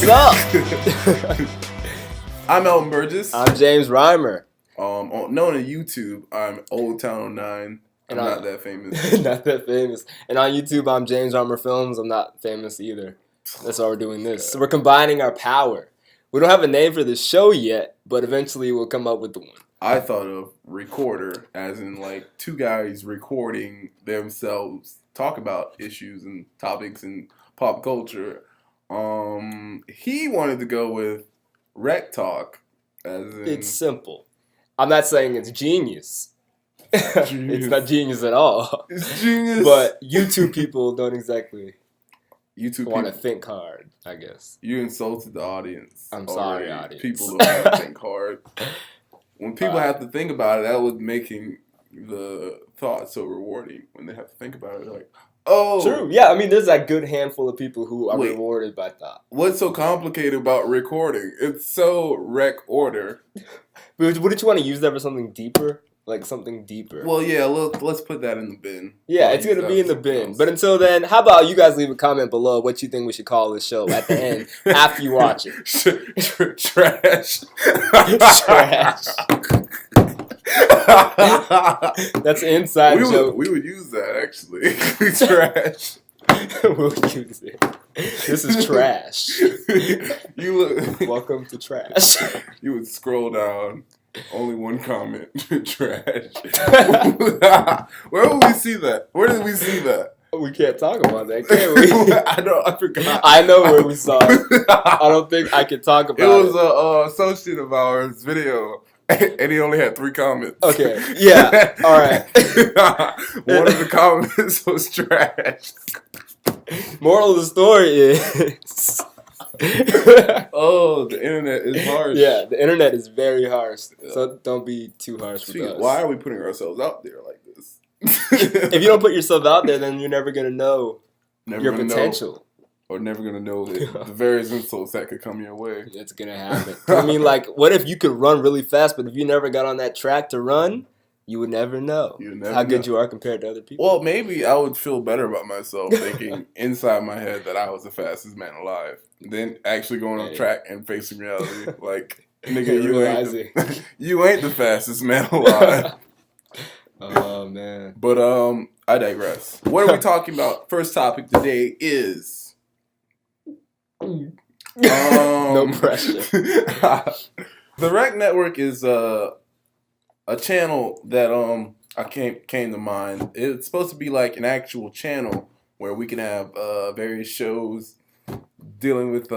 up? I'm Elton Burgess. I'm James Reimer. Known on YouTube, I'm Old Town 09. I'm not that famous. Not that famous. And on YouTube, I'm James Reimer Films. I'm not famous either. That's why we're doing this. So we're combining our power. We don't have a name for this show yet, but eventually we'll come up with the one. I thought of recorder as in like two guys recording themselves talk about issues and topics in pop culture. He wanted to go with rec talk as in... It's simple. I'm not saying it's genius. It's not genius at all. It's genius. But YouTube people don't exactly YouTube want to think hard, I guess. You insulted the audience. I'm sorry, audience. People don't want to think hard. When people have to think about it, that was making the thought so rewarding. When they have to think about it, they're like, oh. True. Yeah, I mean, there's that good handful of people who are rewarded by thought. What's so complicated about recording? It's so rec order. But wouldn't you want to use that for something deeper? Like something deeper. Well, yeah, let's put that in the bin. Yeah, it's going to be in the bin. But until then, how about you guys leave a comment below what you think we should call this show at the end after you watch it. Trash. Trash. That's an inside joke. We would use that, actually. Trash. We'll use it. This is trash. Welcome to trash. You would scroll down. Only one comment. Trash. Where would we see that? Where did we see that? We can't talk about that, can we? I forgot. I know where we saw it. I don't think I can talk about it. It was an associate of ours video, and he only had 3 comments. Okay. Yeah. All right. One of the comments was trash. Moral of the story is... Oh, the internet is harsh. Yeah, the internet is very harsh. So don't be too harsh with us. Why are we putting ourselves out there like this? If you don't put yourself out there, then you're never going to know your potential. Or never going to know the various insults that could come your way. It's going to happen. I mean, like, what if you could run really fast, but if you never got on that track to run, you would never know how good you are compared to other people. Well, maybe I would feel better about myself thinking inside my head that I was the fastest man alive. Then actually going on track and facing reality. Like, nigga, you ain't the fastest man alive. Oh, man. But I digress. What are we talking about? First topic today is... no pressure. The Rec Network is... a channel that came to mind. It's supposed to be like an actual channel where we can have various shows dealing with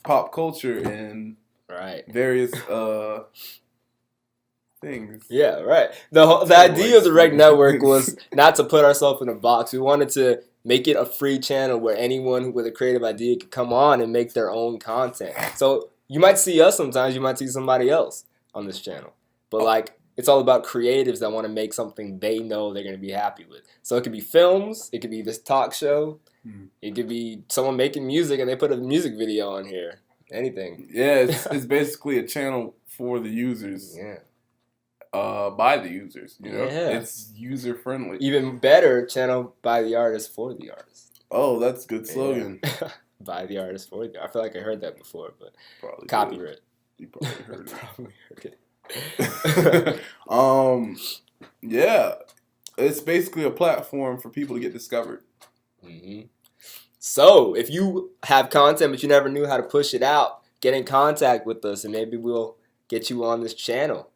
pop culture and various things. Yeah, right. The idea of the Rec Network was not to put ourselves in a box. We wanted to make it a free channel where anyone with a creative idea could come on and make their own content. So you might see us sometimes, you might see somebody else on this channel. But like, it's all about creatives that want to make something they know they're going to be happy with. So it could be films, it could be this talk show, it could be someone making music and they put a music video on here. Anything. Yeah, it's basically a channel for the users. Yeah. By the users, you know? Yeah. It's user friendly. Even better, channel by the artist for the artist. Oh, that's a good slogan. Yeah. By the artist for the artist. I feel like I heard that before, but probably copyright. You probably heard it. Probably heard it. Yeah, it's basically a platform for people to get discovered. Mm-hmm. So, if you have content but you never knew how to push it out, get in contact with us and maybe we'll get you on this channel.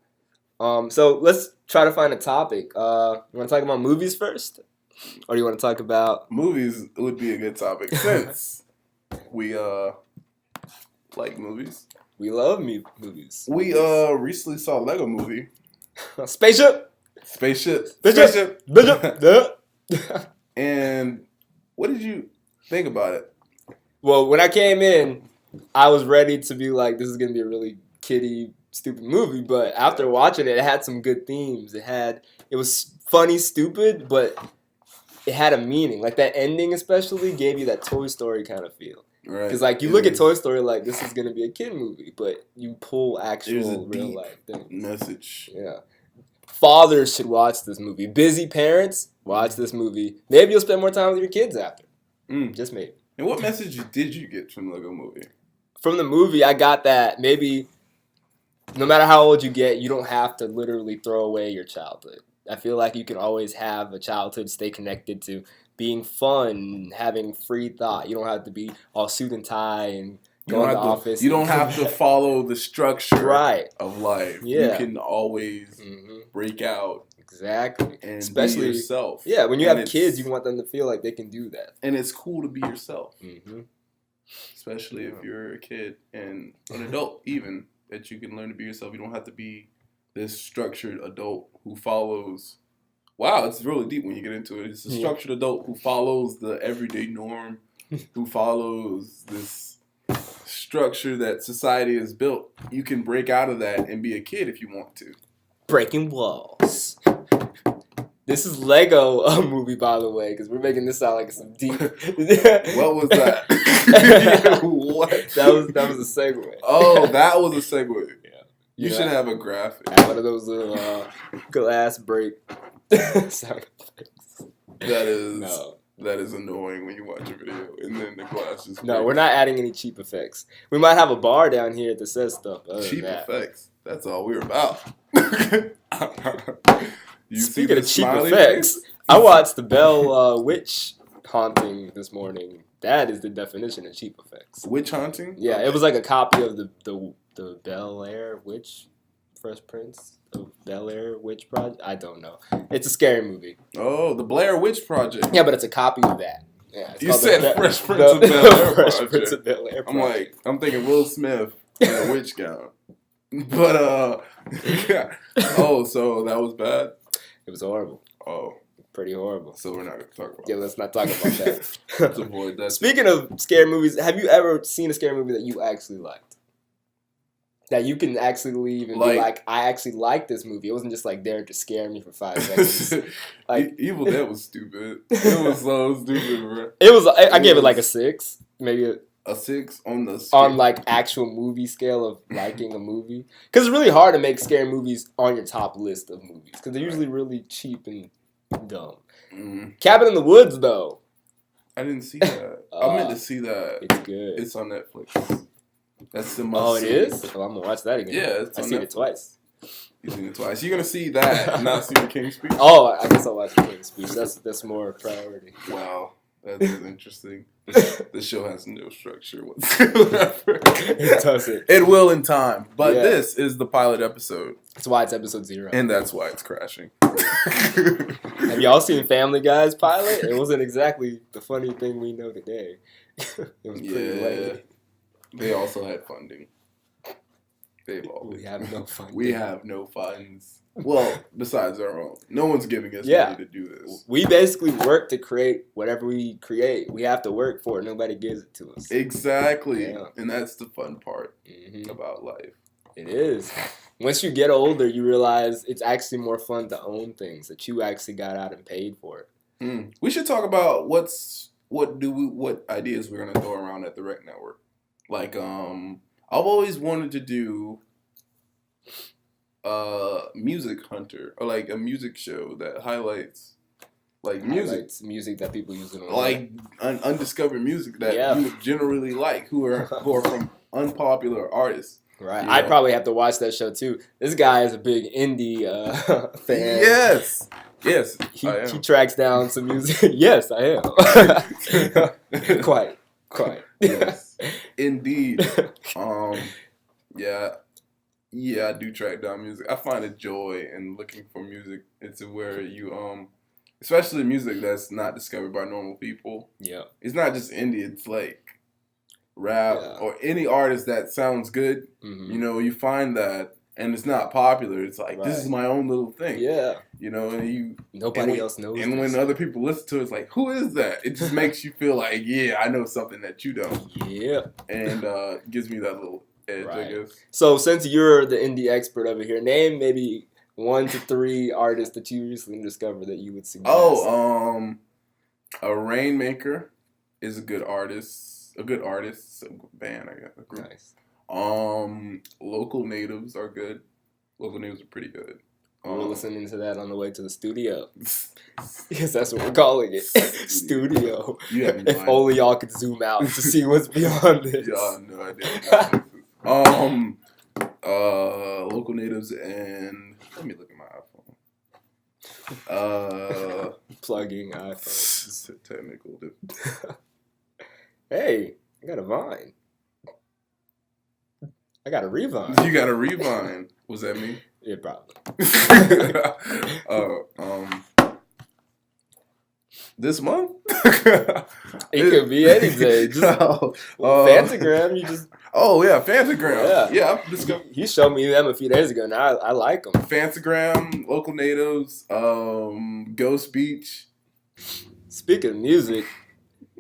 So let's try to find a topic. You want to talk about movies first, or do you want to talk about movies? Would be a good topic since we like movies. We love movies. We recently saw a Lego movie. Spaceship. And what did you think about it? Well, when I came in, I was ready to be like, this is going to be a really kiddie, stupid movie. But after watching it, it had some good themes. It was funny, stupid, but it had a meaning. Like that ending especially gave you that Toy Story kind of feel. Right. Because like you look at Toy Story like this is gonna be a kid movie, but you pull actual real life things. Message. Yeah. Fathers should watch this movie. Busy parents, watch this movie. Maybe you'll spend more time with your kids after. Just maybe. And what message did you get from the Lego Movie? From the movie, I got that maybe no matter how old you get, you don't have to literally throw away your childhood. I feel like you can always have a childhood, stay connected to being fun, having free thought. You don't have to be all suit and tie and go in the office. You don't have to follow the structure of life. Yeah. You can always break out. Exactly. And especially be yourself. Yeah, when you have kids, you want them to feel like they can do that. And it's cool to be yourself. Especially if you're a kid and an adult even, that you can learn to be yourself. You don't have to be this structured adult who follows. Wow, it's really deep when you get into it. It's a structured adult who follows the everyday norm, who follows this structure that society has built. You can break out of that and be a kid if you want to. Breaking walls. This is Lego movie, by the way, because we're making this sound like some deep. What was that? What? That was a segue. Oh, that was a segue. Yeah. You should have a graphic. Have one of those little glass break sound effects. That is annoying when you watch a video and then the glass just. No, we're not adding any cheap effects. We might have a bar down here that says stuff. Cheap effects. That's all we're about. Speaking of cheap effects, I watched the Bell Witch haunting this morning. That is the definition of cheap effects. Witch haunting? Yeah, it was like a copy of the Bel Air Witch, Fresh Prince of Bel Air Witch Project. I don't know. It's a scary movie. Oh, the Blair Witch Project. Yeah, but it's a copy of that. Yeah, you said Fresh Prince of Bel Air Project. Prince of Bel Air Project. I'm thinking Will Smith in a witch gown. But oh, so that was bad. It was horrible. Oh. Pretty horrible. So we're not going to talk about that. Yeah, let's not talk about that. Let's avoid that. Speaking of scary movies, have you ever seen a scary movie that you actually liked? That you can actually leave and be like, I actually liked this movie. It wasn't just like there to scare me for 5 seconds. Like Evil Dead was stupid. It was so stupid, bro. I gave it like a 6. Maybe a 6 on the scale. On like actual movie scale of liking a movie. Because it's really hard to make scary movies on your top list of movies. Because they're usually really cheap and dumb. Cabin in the Woods, though. I didn't see that. I meant to see that. It's good. It's on Netflix. That's the must. Oh, it is? Well, I'm gonna watch that again. Yeah, I've seen it twice. You've seen it twice. You're gonna see that and not see the King's Speech? Oh, I guess I'll watch the King's Speech. That's more priority. Wow, that is interesting. This show has no structure whatsoever. It doesn't. It will in time, but this is the pilot episode. That's why it's episode 0. And that's why it's crashing. Have y'all seen Family Guy's pilot? It wasn't exactly the funny thing we know today. It was pretty lame. They also had funding. We have no funding. We have no funds. Well, besides our own. No one's giving us money to do this. We basically work to create whatever we create. We have to work for it. Nobody gives it to us. Exactly. Yeah. And that's the fun part about life. It is. Once you get older, you realize it's actually more fun to own things, that you actually got out and paid for it. We should talk about what ideas we're going to throw around at the Rec Network. Like, I've always wanted to do Music Hunter, or like a music show that highlights like music that people use in like undiscovered music that you generally like, who are from unpopular artists. Right, I probably have to watch that show too. This guy is a big indie fan. Yes, he tracks down some music. Yes, I am. Quite. Yes, indeed. Yeah, I do track down music. I find a joy in looking for music. It's where you especially music that's not discovered by normal people. Yeah, it's not just indie. It's like rap or any artist that sounds good. You know, you find that, and it's not popular. It's like this is my own little thing. Yeah, you know, and nobody else knows. And when other people listen to it, it's like, who is that? It just makes you feel like, I know something that you don't. Yeah, and gives me that little edge, I guess. So since you're the indie expert over here, name maybe 1 to 3 artists that you recently discovered that you would suggest. A Rainmaker is a good artist. A band, I guess. A group. Nice. Local Natives are good. Local Natives are pretty good. We were listening to that on the way to the studio. Because that's what we're calling it. Studio. You have no If only y'all could zoom out to see what's beyond this. Y'all have no idea. Local natives and let me look at my iPhone. Plugging iPhones. Technical. Hey, I got a Vine. I got a Revine. You got a Revine. Was that me? Yeah, probably. This month? It could be any day. Just Phantogram, you just. Oh yeah, Phantogram. Yeah. Yeah. He showed me them a few days ago. Now I like them. Phantogram, local natives, Ghost Beach. Speaking of music,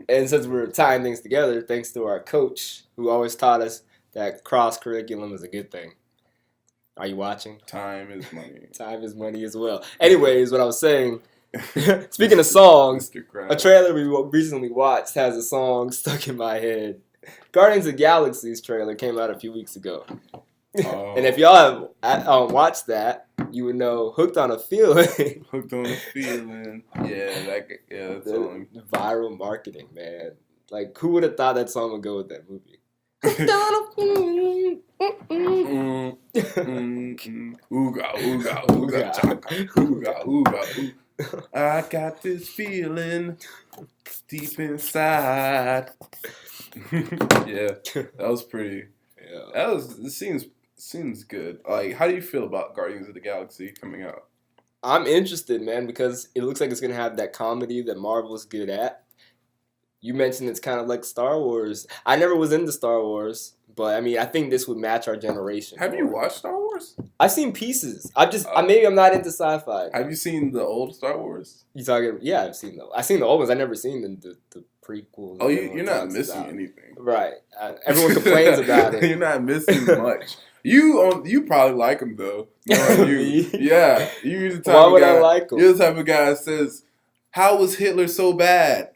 and since we're tying things together, thanks to our coach who always taught us that cross curriculum is a good thing. Are you watching? Time is money. Time is money as well. Anyways, what I was saying. Speaking of songs, a trailer we recently watched has a song stuck in my head. Guardians of the Galaxy's trailer came out a few weeks ago. And if y'all have watched that, you would know Hooked on a Feeling. Hooked on a Feeling. Yeah, that's song. Viral marketing, man. Like, who would have thought that song would go with that movie? Hooked on a Feeling. Ooga, ooga, ooga, chaka. Ooga, ooga, ooga. I got this feeling deep inside. Yeah, that was pretty. Yeah, it seems good. Like, how do you feel about Guardians of the Galaxy coming out? I'm interested, man, because it looks like it's gonna have that comedy that Marvel's good at. You mentioned it's kind of like Star Wars. I never was into Star Wars, but I mean, I think this would match our generation. Have you watched Star Wars? I've seen pieces. Maybe I'm not into sci-fi. Have you seen the old Star Wars? You talking? Yeah, I've seen them. I've seen the old ones. I've never seen the prequels. Oh, you're not missing anything. Right. Everyone complains about it. You're not missing much. You probably like them though. You. Yeah. You're the type Why of would guy, I like them? You're the type of guy that says, "How was Hitler so bad?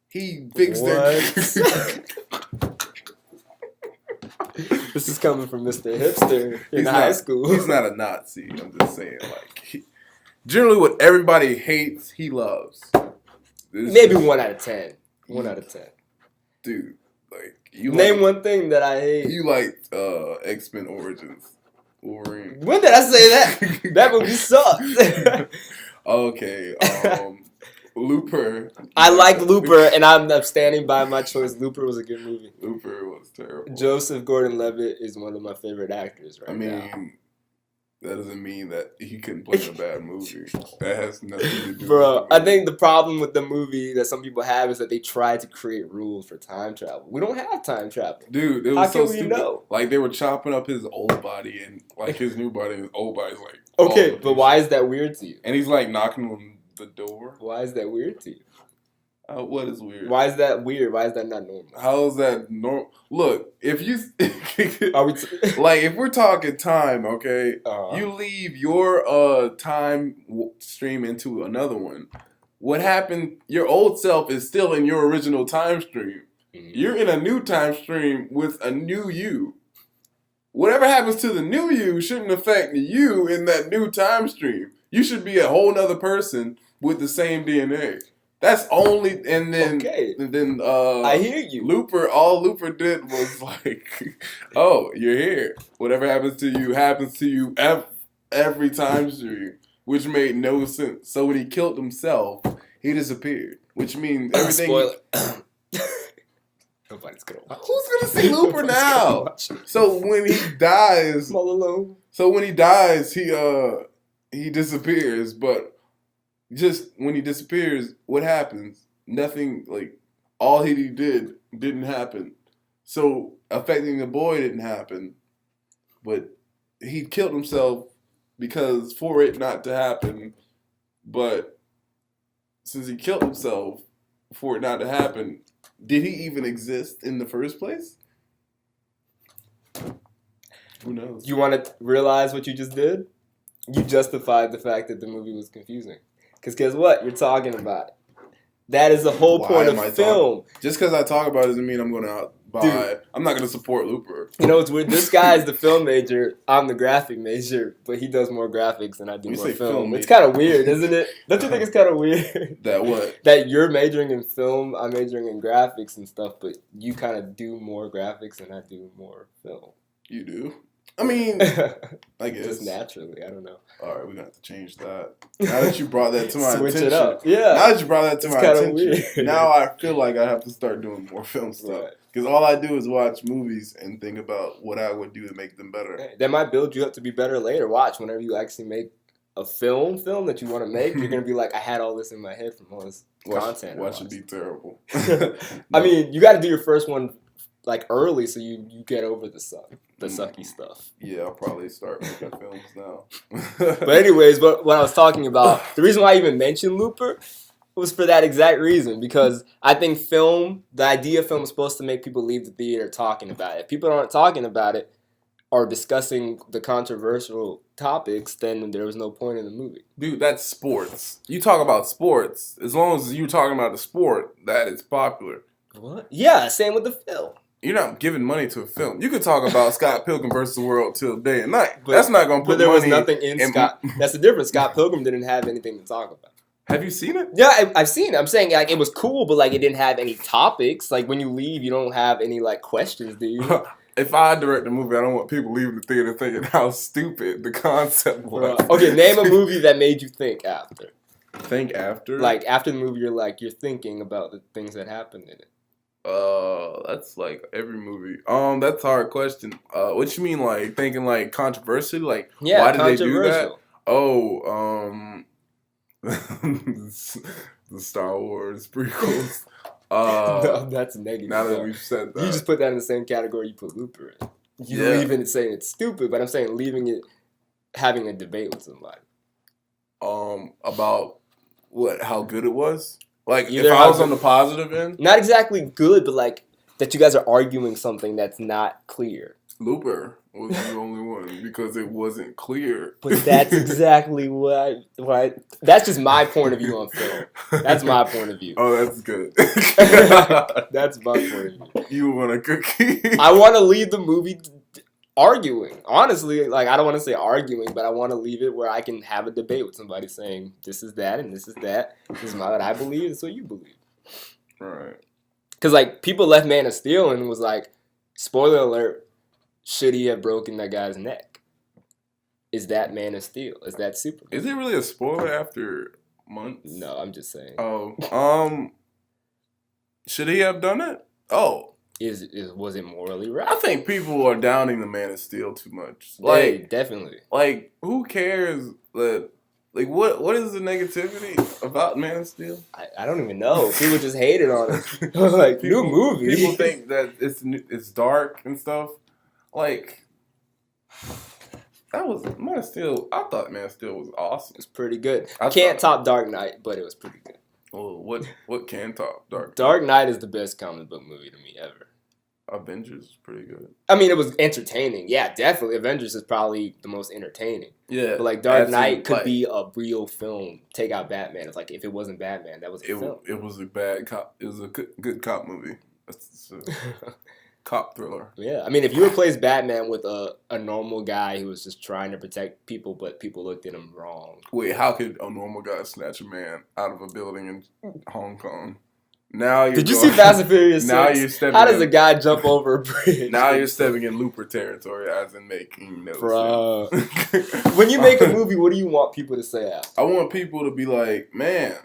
He fixed it." This is coming from Mr. Hipster in high school. He's not a Nazi. I'm just saying, like, generally what everybody hates, he loves. Maybe 1 out of 10. 1 out of 10. Dude, like, you name one thing that I hate. You liked X-Men Origins. Wolverine. When did I say that? That movie sucked. Okay. Looper. I like Looper, and I'm standing by my choice. Looper was a good movie. Looper was terrible. Joseph Gordon-Levitt is one of my favorite actors right now. That doesn't mean that he couldn't play a bad movie. That has nothing to do Bro, I think the problem with the movie that some people have is that they try to create rules for time travel. We don't have time travel. Dude, it was How so can we stupid. know? Like, they were chopping up his old body and, like, his new body and his old body's like... Okay, but why is that weird to you? And he's, like, knocking on the door. Why is that weird to you? What is weird? Why is that weird? Why is that not normal? How is that normal? Look, if you... like, if we're talking time, okay? You leave your time stream into another one. What happened... Your old self is still in your original time stream. Mm-hmm. You're in a new time stream with a new you. Whatever happens to the new you shouldn't affect you in that new time stream. You should be a whole nother person with the same DNA. That's only, and then, I hear you. Looper, all Looper did was like, oh, you're here. Whatever happens to you every time stream, which made no sense. So when he killed himself, he disappeared, which means everything. Spoiler. Nobody's gonna watch. Who's gonna see Looper now? So when he dies, I'm all alone. So when he dies, he disappears, but. Just when he disappears, what happens? Nothing, like, all he did didn't happen. So affecting the boy didn't happen. But he killed himself because for it not to happen. But since he killed himself for it not to happen, did he even exist in the first place? Who knows? You want to realize what you just did? You justified the fact that the movie was confusing. Because guess what? You're talking about it. That is the whole point of film. Just because I talk about it doesn't mean I'm going to I'm not gonna support Looper. You know, it's weird. This guy is the film major. I'm the graphic major, but he does more graphics than I do more film. It's kind of weird, isn't it? Don't you think it's kind of weird? That what? That you're majoring in film, I'm majoring in graphics and stuff, but you kind of do more graphics than I do more film. You do? I mean, I guess. Just naturally, I don't know. All right, we're going to have to change that. Now that you brought that to my attention. Switch it up. Yeah. Now that you brought that to my attention. Weird. Now I feel like I have to start doing more film stuff. Because all I do is watch movies and think about what I would do to make them better. That might build you up to be better later. Watch, whenever you actually make a film that you want to make, you're going to be like, I had all this in my head from all this content. Watch it be terrible. I mean, you got to do your first one like early so you get over the sucky stuff. Yeah, I'll probably start making films now. But anyways, what I was talking about, the reason why I even mentioned Looper was for that exact reason, because I think the idea of film is supposed to make people leave the theater talking about it. If people aren't talking about it or discussing the controversial topics, then there was no point in the movie. Dude, that's sports. You talk about sports. As long as you're talking about the sport, that is popular. What? Yeah, same with the film. You're not giving money to a film. You could talk about Scott Pilgrim versus the World till day and night. But that's not going to put money. But there was nothing in Scott. That's the difference. Scott Pilgrim didn't have anything to talk about. Have you seen it? Yeah, I've seen it. I'm saying like it was cool, but like it didn't have any topics. Like when you leave, you don't have any like questions, do you? If I direct a movie, I don't want people leaving the theater thinking how stupid the concept was. Okay, name a movie that made you think after. Think after? Like after the movie, you're thinking about the things that happened in it. That's like every movie. That's a hard question. What you mean, like thinking like controversial? Like, yeah, why did they do that? Oh, the Star Wars prequels. No, that's negative. Now that we've said that, you just put that in the same category you put Looper in. You leaving it saying it's stupid, but I'm saying leaving it having a debate with somebody. About what? How good it was? Like, either if I was on the positive end? Not exactly good, but like that you guys are arguing something that's not clear. Looper was the only one because it wasn't clear. But that's exactly why. That's just my point of view on film. That's my point of view. Oh, that's good. That's my point of view. You want a cookie? I want to leave the movie arguing. Honestly, like I don't want to say arguing, but I want to leave it where I can have a debate with somebody saying this is that and this is that. This is what I believe. This is what you believe. Right. Because like people left Man of Steel and was like, spoiler alert, should he have broken that guy's neck? Is that Man of Steel? Is that Superman? Is it really a spoiler after months? No, I'm just saying. Oh, should he have done it? Oh. Was it morally right? I think people are downing the Man of Steel too much. Like, definitely. Like, who cares that? Like, what is the negativity about Man of Steel? I don't even know. People just hated on it. Like, new movie. People think that it's dark and stuff. Like, that was Man of Steel. I thought Man of Steel was awesome. It's pretty good. I can't top Dark Knight, but it was pretty good. Well, what can top Dark Knight? Dark Knight is the best comic book movie to me ever. Avengers is pretty good. I mean, it was entertaining. Yeah, definitely. Avengers is probably the most entertaining. Yeah. But like Dark Knight could be a real film. Take out Batman. It's like if it wasn't Batman, that was a film. It was a bad cop. It was a good cop movie. It's a cop thriller. Yeah. I mean, if you replace Batman with a normal guy who was just trying to protect people, but people looked at him wrong. Wait, how could a normal guy snatch a man out of a building in Hong Kong? Now Did you see Fast and Furious 6? Now you're stepping. How does a guy jump over a bridge? Now you're stepping in Looper territory, as in making no sense. When you make a movie, what do you want people to say after? I want people to be like, man,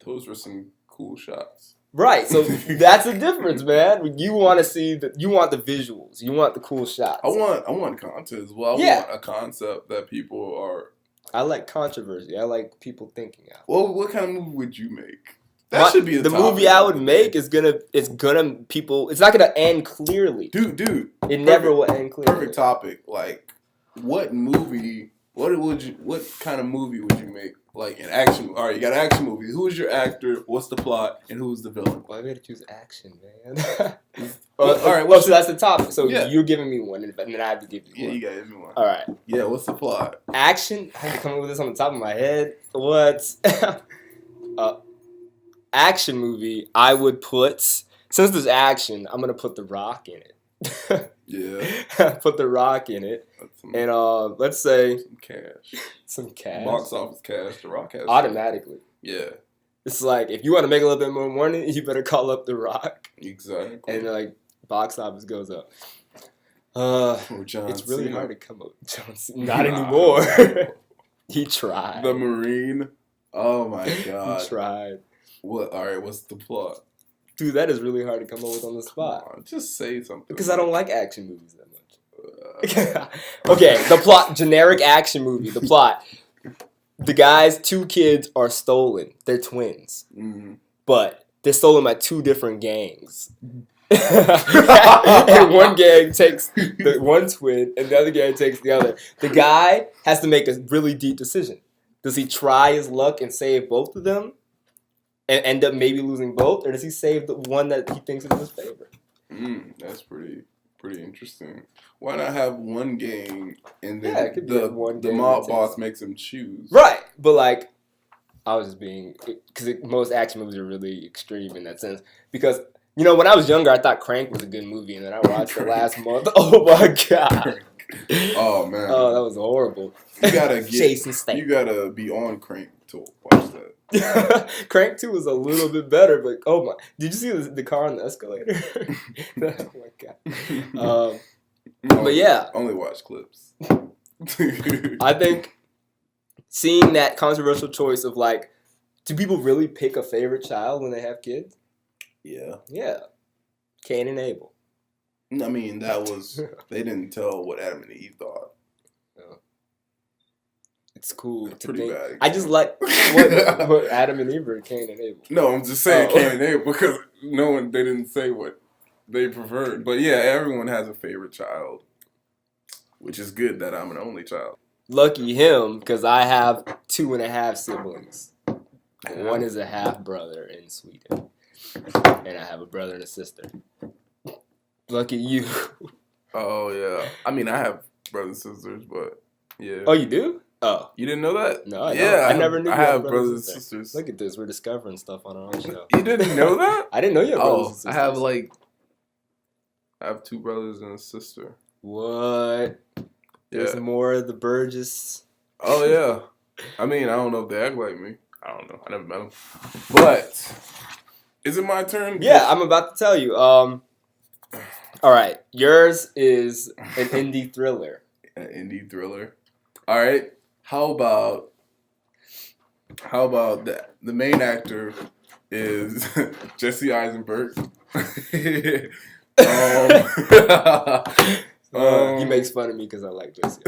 those were some cool shots. Right, so that's the difference, man. You want to see you want the visuals, you want the cool shots. I want content as well. I want a concept that people are. I like controversy. I like people thinking out. Well, what kind of movie would you make? That should be the movie I would make is gonna people. It's not gonna end clearly, dude. It never will end clearly. Perfect topic. Like, what movie? What kind of movie would you make? Like an action. All right, you got an action movie. Who's your actor? What's the plot? And who's the villain? Well, I gotta choose action, man. All right. So that's the topic. So you're giving me one, and then I have to give you one. Yeah, you gotta give me one. All right. Yeah. What's the plot? Action. I have to come up with this on the top of my head. What? Action movie. I would put since there's action, I'm gonna put The Rock in it. Yeah. Put The Rock in it, Some, and let's say some cash. some cash. Box office cash. The Rock has Automatically. Yeah. It's like if you want to make a little bit more money, you better call up The Rock, Exactly. and like box office goes up. Or John It's really Cena. hard to come up with John Cena. Not anymore. He tried. The Marine. Oh my god. He tried. What? All right. What's the plot? Dude, that is really hard to come up with on the spot. Come on, just say something. Because I don't like action movies that much. Okay, the plot. Generic action movie. The plot. The guy's 2 kids are stolen. They're twins. Mm-hmm. But they're stolen by 2 different gangs. And one gang takes the one twin, and the other gang takes the other. The guy has to make a really deep decision. Does he try his luck and save both of them, and end up maybe losing both, or does he save the one that he thinks is in his favor? That's pretty interesting. Why not have one gang and then Yeah, it could be one the gang mob that boss takes- makes him choose? Right, but like, I was just being because most action movies are really extreme in that sense. Because when I was younger, I thought Crank was a good movie, and then I watched it last month. Oh my god! Oh man! Oh, that was horrible. You gotta Jason Statham. You gotta be on Crank to watch that. Crank 2 was a little bit better, but oh my! Did you see the car on the escalator? Oh my god! But yeah, only watch clips. I think seeing that controversial choice of like, do people really pick a favorite child when they have kids? Yeah. Yeah, Cain and Abel. I mean, that was they didn't tell what Adam and Eve thought. It's cool to Pretty think. bad. I just like what Adam and Eve are, Cain and Abel. No, I'm just saying Oh. Cain and Abel because they didn't say what they preferred. But yeah, everyone has a favorite child, which is good that I'm an only child. Lucky him, because I have 2.5 siblings. One is a half brother in Sweden, and I have a brother and a sister. Lucky you. Oh yeah, I mean I have brothers and sisters, but yeah. Oh, you do? Oh, You didn't know that? no, I Yeah, don't. I never knew. I you had have brothers brothers and sisters. Look at this. We're discovering stuff on our own show. You didn't know that? I didn't know you had brothers and Oh, sisters. I have 2 brothers and a sister. What? There's Yeah. more of the Burgess. Oh yeah. I mean, I don't know if they act like me. I don't know. I never met them. But is it my turn? Yeah, I'm about to tell you. All right, yours is an indie thriller. An indie thriller. All right. How about the main actor is Jesse Eisenberg? He makes fun of me because I like Jesse.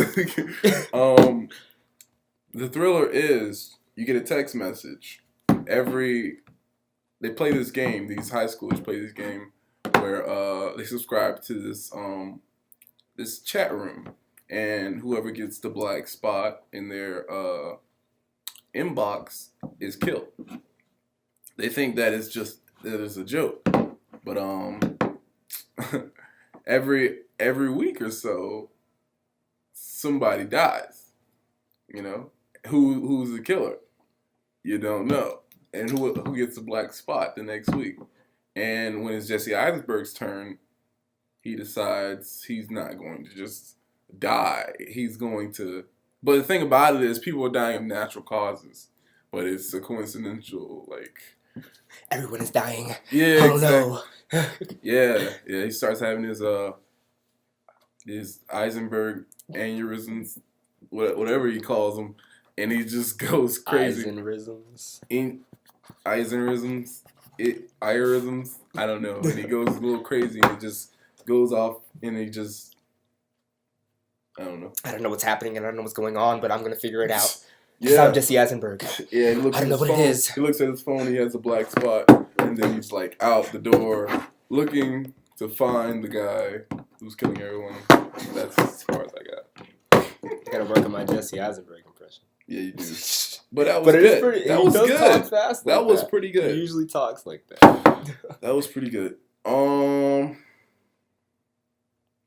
The thriller is you get a text message they play this game. These high schoolers play this game where they subscribe to this chat room, and whoever gets the black spot in their inbox is killed. They think that it's a joke, but every week or so somebody dies. Who's the killer? You don't know. And who gets the black spot the next week? And when it's Jesse Eisenberg's turn, he decides he's not going to just die. He's going to. But the thing about it is, people are dying of natural causes. But it's a coincidental, Everyone is dying. Yeah. Oh exactly. no. Yeah. He starts having his Eisenberg aneurysms, whatever he calls them, and he just goes crazy. Eisenrisms. Eisenrisms, irisms, I don't know. And he goes a little crazy and he just goes off and he just, I don't know. I don't know what's happening and I don't know what's going on, but I'm gonna figure it out. Yeah. I'm Jesse Eisenberg. Yeah, he looks I at don't know his what phone. it is. He looks at his phone, he has a black spot, and then he's out the door looking to find the guy who's killing everyone. That's as far as I got. I gotta work on my Jesse Eisenberg impression. Yeah, you do. But that was But it good. is pretty. That he was does good. talk fast. That like was that. pretty He good. usually talks like that. That was pretty good. That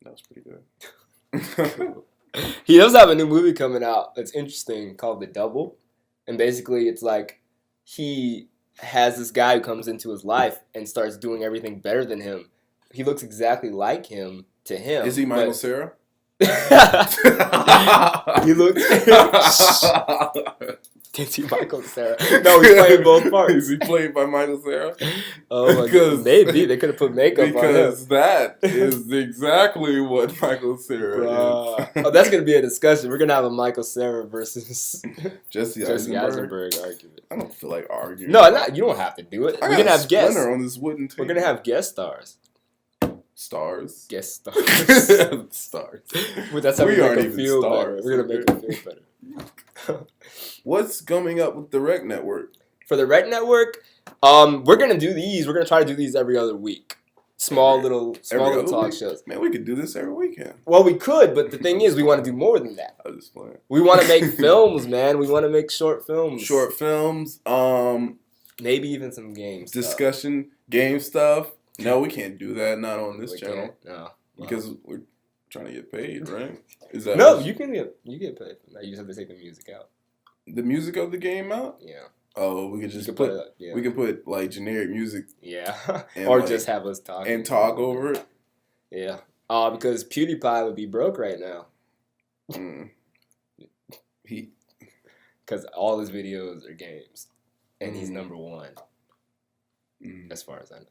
was pretty good. He does have a new movie coming out that's interesting called The Double, and basically it's like he has this guy who comes into his life and starts doing everything better than him. He looks exactly like him to him. Is he Michael Cera? He looks. Is he Michael Cera? No, he's playing both parts. Is he played by Michael Cera? Oh my god. Maybe they could have put makeup on him. Because that is exactly what Michael Cera is. Oh, that's gonna be a discussion. We're gonna have a Michael Cera versus Jesse Eisenberg argument. I don't feel like arguing. No, not you. Don't have to do it. We're gonna have guests on this wooden table. We're gonna have guest stars. Stars. Guest stars. Stars. Well, that's how we make them feel stars. better. We're gonna make them feel better. What's coming up with the Rec Network? For the Rec Network, we're gonna do these. We're gonna try to do these every other week. Small little talk shows. Man, we could do this every weekend. Well, we could, but the thing is, we want to do more than that. I was just playing. We want to make films, man. We want to make short films. Short films. Maybe even some games. Discussion, game stuff. No, we can't do that. Not on this channel. Can't? No, because we're trying to get paid, right? Is that no? You get paid from that. You just have to take the music out. The music of the game out? Yeah. Oh, we could just put we can put like generic music. Yeah. Or like, just have us talk and talk over it. Yeah. Because PewDiePie would be broke right now. Because all his videos are games, and he's number one, as far as I know.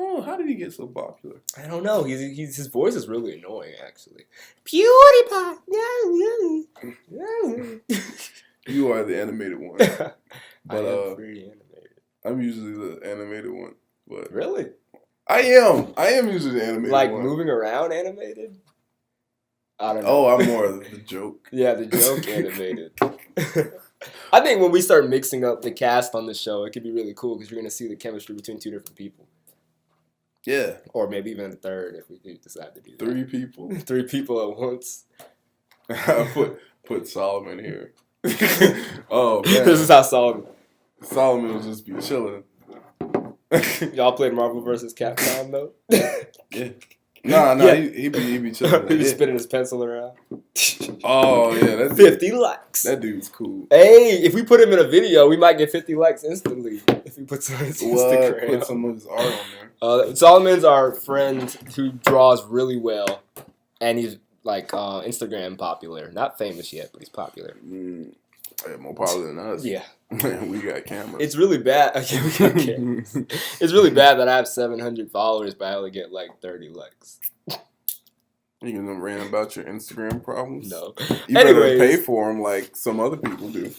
Oh, how did he get so popular? I don't know. He's his voice is really annoying, actually. PewDiePie. You are the animated one. But I am pretty animated. I'm usually the animated one. But really? I am usually the animated like one. Moving around animated? I don't know. Oh, I'm more of the joke. Yeah, the joke animated. I think when we start mixing up the cast on the show, it could be really cool because you're going to see the chemistry between two different people. Yeah. Or maybe even a third if we decide to do that. 3 people? 3 people at once. put Solomon here. Oh, man. This is how Solomon will just be chilling. Y'all played Marvel vs. Capcom, though? Yeah. Nah, yeah. He be chilling. He be spinning his pencil around. Oh, yeah. That's 50 likes. That dude's cool. Hey, if we put him in a video, we might get 50 likes instantly. If we put some of his Instagram. Put some of his art on there. Solomon's our friend who draws really well, and he's like Instagram popular. Not famous yet, but he's popular. Yeah, more popular than us. Yeah. We got cameras. It's really bad. Okay, we got cameras. It's really bad that I have 700 followers, but I only get like 30 likes. You gonna rant about your Instagram problems? No. You better pay for them like some other people do.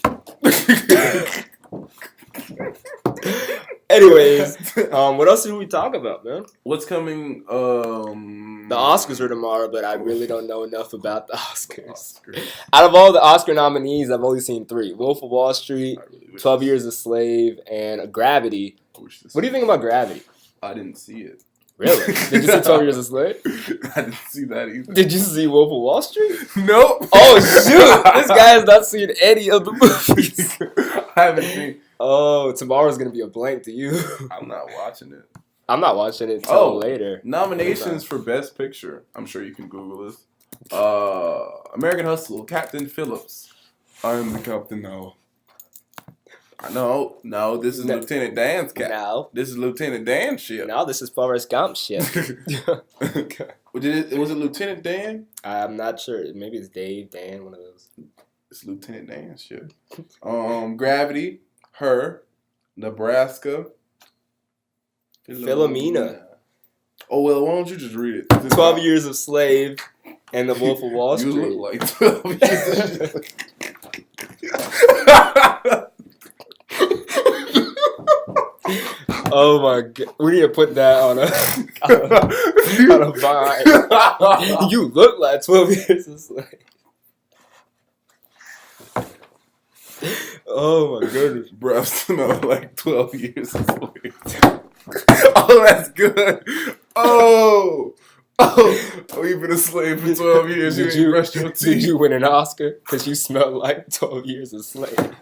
Anyways, what else did we talk about, man? What's coming? The Oscars are tomorrow, but I really don't know enough about the Oscars. Out of all the Oscar nominees, I've only seen 3. Wolf of Wall Street, 12 Years a Slave, and Gravity. What do you think about Gravity? I didn't see it. Really? Did you see 12 Years a Slave? I didn't see that either. Did you see Wolf of Wall Street? Nope. Oh, shoot! This guy has not seen any of the movies. I haven't seen. Oh, tomorrow's going to be a blank to you. I'm not watching it. I'm not watching it until later. Nominations for Best Picture. I'm sure you can Google this. American Hustle, Captain Phillips. I'm the captain now. No, this is Lieutenant Dan's cap. No. This is Lieutenant Dan's ship. No, this is Forrest Gump's ship. Was it Lieutenant Dan? I'm not sure. Maybe it's Dave, Dan, one of those. It's Lieutenant Dan's ship. Gravity, Her, Nebraska, Philomena. Oh, well, why don't you just read it? 12 Years a Slave and The Wolf of Wall Street. You look like 12 years. Oh my god. We need to put that on a vine. You look like 12 Years a Slave. Oh my goodness. Bruh, smell like 12 years a slave. Oh, that's good. Oh, you've been a slave for 12 years. You didn't brush your teeth. Did you win an Oscar? Because you smell like 12 years a slave.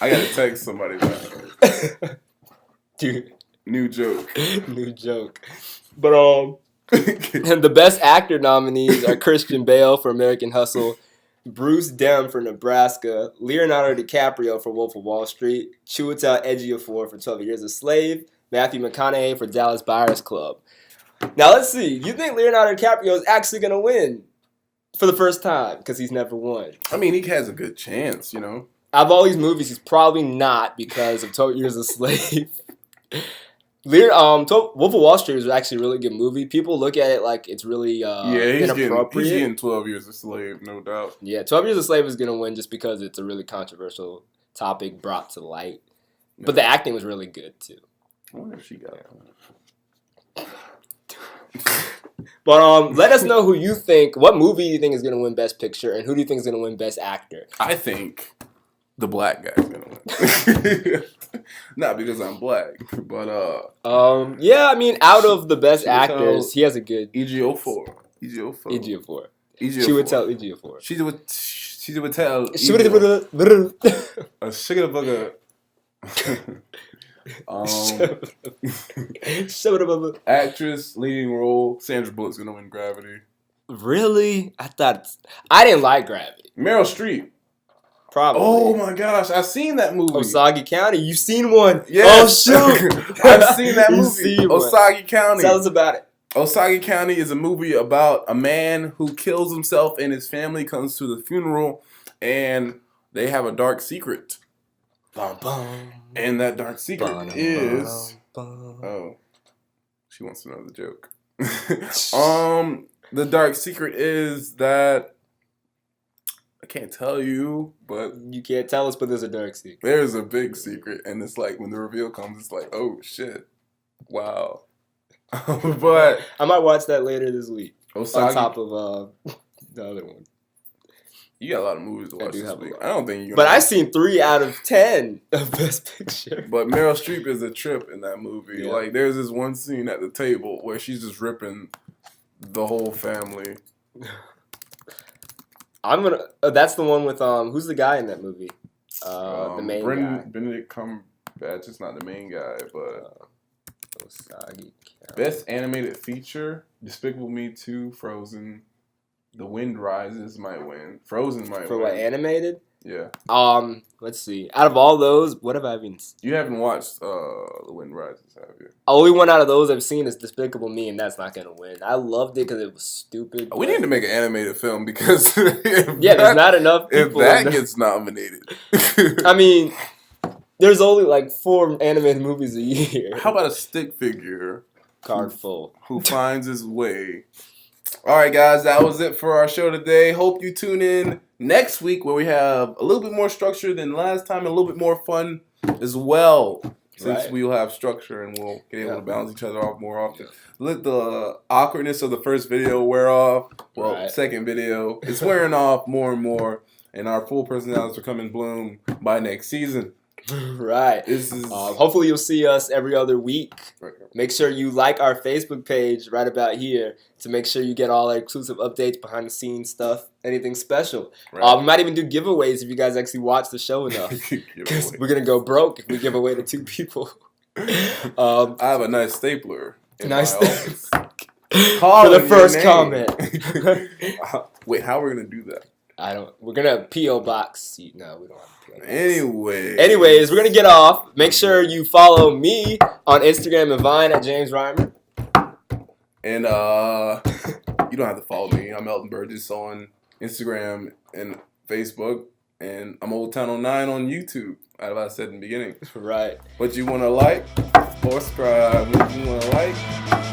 I gotta text somebody back. Dude. New joke. But, and the Best Actor nominees are Christian Bale for American Hustle, Bruce Dern for Nebraska, Leonardo DiCaprio for Wolf of Wall Street, Chiwetel Ejiofor for 12 Years a Slave, Matthew McConaughey for Dallas Buyers Club. Now let's see. You think Leonardo DiCaprio is actually going to win for the first time because he's never won? I mean, he has a good chance, you know. Out of all these movies, he's probably not because of 12 Years a Slave. Wolf of Wall Street is actually a really good movie. People look at it like it's really inappropriate. He's getting 12 Years a Slave, no doubt. Yeah, 12 Years a Slave is going to win just because it's a really controversial topic brought to light. Yeah. But the acting was really good, too. I wonder if she got it. But let us know who you think, what movie you think is going to win Best Picture, and who do you think is going to win Best Actor? I think the black guy's going to win. Not because I'm black, but yeah, I mean, out of the Best Actors, he has a good Ejiofor. Ejiofor. Ejiofor. She would tell. A sugar bugger. Actress, leading role, Sandra Bullock's gonna win Gravity. Really? I didn't like Gravity. Meryl Streep. Probably. Oh my gosh, I've seen that movie. Osage County. You've seen one? Yes. Oh shoot! I've seen that movie. Osage County. Tell us about it. Osage County is a movie about a man who kills himself and his family comes to the funeral and they have a dark secret. Bum, bum. And that dark secret is... Oh. She wants to know the joke. The dark secret is that... I can't tell you, but... You can't tell us, but there's a dark secret. There's a big secret. And it's like, when the reveal comes, it's like, oh, shit. Wow. But... I might watch that later this week. Osage... On top of the other one. You got a lot of movies to watch this week. I don't think you're But I've seen 3 out of 10 of Best Picture. But Meryl Streep is a trip in that movie. Yeah. Like, there's this one scene at the table where she's just ripping the whole family. That's the one with who's the guy in that movie? The main guy. Benedict Cumberbatch is not the main guy, but Osage Best Animated Feature: Despicable Me 2, Frozen. The Wind Rises might win. Frozen might win. For what, animated? Yeah. Let's see. Out of all those, what have I been? You haven't watched The Wind Rises, have you? Only one out of those I've seen is Despicable Me, and that's not gonna win. I loved it because it was stupid. We need to make an animated film because there's not enough people. If that gets nominated, I mean, there's only like 4 animated movies a year. How about a stick figure? Card full. Who finds his way. All right, guys, that was it for our show today. Hope you tune in next week where we have a little bit more structure than last time and a little bit more fun as well. Since we'll have structure and we'll get able to balance each other off more often. Let the awkwardness of the first video wear off. Well, second video. It's wearing off more and more. And our full personalities will come in bloom by next season. Right. Hopefully you'll see us every other week. Make sure you like our Facebook page right about here to make sure you get all our exclusive updates, behind the scenes stuff, anything special. We might even do giveaways if you guys actually watch the show enough. Because we're going to go broke if we give away to 2 people. I have a nice stapler in my office. For the first comment. Wait, how are we going to do that? We're going to P.O. Box. No, we don't have a P.O. Box. Anyways, we're going to get off. Make sure you follow me on Instagram and Vine at James Reimer. And you don't have to follow me. I'm Elton Burgess on Instagram and Facebook. And I'm Old Town 09 on YouTube, as I said in the beginning. Right. But you want to like or subscribe? What you want to like?